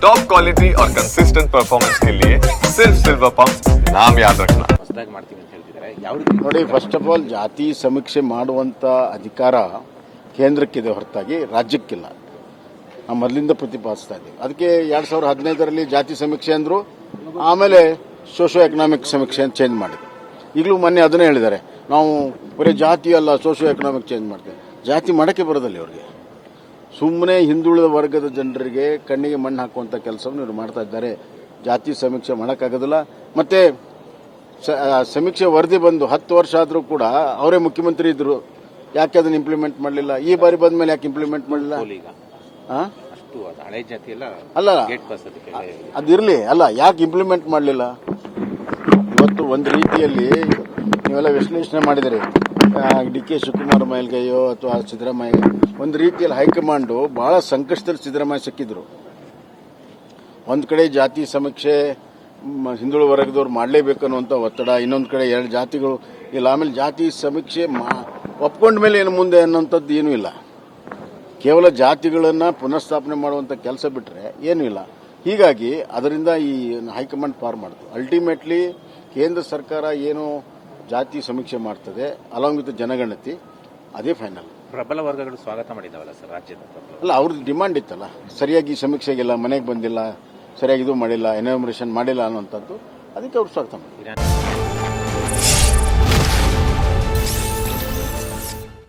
Top quality और consistent performance के लिए सिर्फ सिल्वर पंप नाम याद रखना. ನೋಡಿ, ಫಸ್ಟ್ ಆಫ್ ಆಲ್ ಜಾತಿ ಸಮೀಕ್ಷೆ ಮಾಡುವಂತ ಅಧಿಕಾರ ಕೇಂದ್ರಕ್ಕಿದೆ ಹೊರತಾಗಿ ರಾಜ್ಯಕ್ಕಿಲ್ಲ. ನಾವು ಮೊದಲಿಂದ ಪ್ರತಿಪಾದಿಸ್ತಾ ಇದ್ದೀವಿ. ಅದಕ್ಕೆ 2015ರಲ್ಲಿ ಜಾತಿ ಸಮೀಕ್ಷೆ ಅಂದ್ರು, ಆಮೇಲೆ ಸೋಶಿಯೋ ಎಕನಾಮಿಕ್ ಸಮೀಕ್ಷೆ ಅಂತ ಚೇಂಜ್ ಮಾಡಿದ್ರು. ಈಗಲೂ ಮೊನ್ನೆ ಅದನ್ನೇ ಹೇಳಿದ್ದಾರೆ, ನಾವು ಬರೀ ಜಾತಿ ಅಲ್ಲ ಸೋಶಿಯೋ ಎಕನಾಮಿಕ್ ಚೇಂಜ್ ಮಾಡ್ತೇವೆ. ಜಾತಿ ಮಾಡೋಕ್ಕೆ ಬರೋದಿಲ್ಲ ಇವ್ರಿಗೆ. ಸುಮ್ಮನೆ ಹಿಂದುಳಿದ ವರ್ಗದ ಜನರಿಗೆ ಕಣ್ಣಿಗೆ ಮಣ್ಣು ಹಾಕುವಂಥ ಕೆಲಸವನ್ನು ಇವರು ಮಾಡ್ತಾ ಇದ್ದಾರೆ. ಜಾತಿ ಸಮೀಕ್ಷೆ ಮಾಡೋಕ್ಕಾಗೋದಿಲ್ಲ. ಮತ್ತೆ ಸಮೀಕ್ಷೆ ವರದಿ ಬಂದು 10 ವರ್ಷ ಆದರೂ ಕೂಡ ಅವರೇ ಮುಖ್ಯಮಂತ್ರಿ ಇದ್ರು, ಯಾಕೆ ಅದನ್ನು ಇಂಪ್ಲಿಮೆಂಟ್ ಮಾಡಲಿಲ್ಲ? ಈ ಬಾರಿ ಬಂದ ಮೇಲೆ ಯಾಕೆ ಇಂಪ್ಲಿಮೆಂಟ್ ಮಾಡಲಿಲ್ಲ? ಅಲ್ಲ, ಅದಿರಲಿ, ಅಲ್ಲ, ಯಾಕೆ ಇಂಪ್ಲಿಮೆಂಟ್ ಮಾಡಲಿಲ್ಲ? ಇವತ್ತು ಒಂದು ರೀತಿಯಲ್ಲಿ ನೀವೆಲ್ಲ ವಿಶ್ಲೇಷಣೆ ಮಾಡಿದರೆ, ಡಿ.ಕೆ. ಶಿವಕುಮಾರ್ ಮೇಲ್ಗೈಯೋ ಅಥವಾ ಸಿದ್ದರಾಮಯ್ಯ, ಒಂದು ರೀತಿಯಲ್ಲಿ ಹೈಕಮಾಂಡು ಬಹಳ ಸಂಕಷ್ಟದಲ್ಲಿ ಸಿದ್ದರಾಮಯ್ಯ ಸಿಕ್ಕಿದ್ರು. ಒಂದು ಕಡೆ ಜಾತಿ ಸಮೀಕ್ಷೆ ಹಿಂದುಳಿದ ವರ್ಗದವ್ರು ಮಾಡಲೇಬೇಕು ಅನ್ನುವಂಥ ಒತ್ತಡ, ಇನ್ನೊಂದು ಕಡೆ 2 ಜಾತಿಗಳು ಇಲ್ಲ, ಆಮೇಲೆ ಜಾತಿ ಸಮೀಕ್ಷೆ ಒಪ್ಕೊಂಡ ಮೇಲೆ ಏನು ಮುಂದೆ ಅನ್ನೋಂಥದ್ದು ಏನೂ ಇಲ್ಲ. ಕೇವಲ ಜಾತಿಗಳನ್ನು ಪುನಃಸ್ಥಾಪನೆ ಮಾಡುವಂಥ ಕೆಲಸ ಬಿಟ್ಟರೆ ಏನೂ ಇಲ್ಲ. ಹೀಗಾಗಿ ಅದರಿಂದ ಈ ಹೈಕಮಾಂಡ್ ಪಾರ್ ಮಾಡ್ತು. ಅಲ್ಟಿಮೇಟ್ಲಿ ಕೇಂದ್ರ ಸರ್ಕಾರ ಏನು ಜಾತಿ ಸಮೀಕ್ಷೆ ಮಾಡ್ತದೆ ಅಲಾಂಗ್ ವಿತ್ ಜನಗಣತಿ, ಅದೇ ಫೈನಲ್. ಪ್ರಬಲ ವರ್ಗಗಳು ಸ್ವಾಗತ ಮಾಡಿದಾವಲ್ಲ ಸರ್ ರಾಜ್ಯದ? ಅಲ್ಲ, ಅವ್ರದ್ದು ಡಿಮಾಂಡ್ ಇತ್ತಲ್ಲ, ಸರಿಯಾಗಿ ಸಮೀಕ್ಷೆಗಿಲ್ಲ, ಮನೆಗೆ ಬಂದಿಲ್ಲ, ಸರಿಯಾಗಿ ಇದು ಮಾಡಿಲ್ಲ, ಎನ್ಯೂಮರೇಷನ್ ಮಾಡಿಲ್ಲ ಅನ್ನುವಂಥದ್ದು, ಅದಕ್ಕೆ ಅವ್ರು ಸ್ವಾಗತ ಮಾಡಿದ್ದಾರೆ.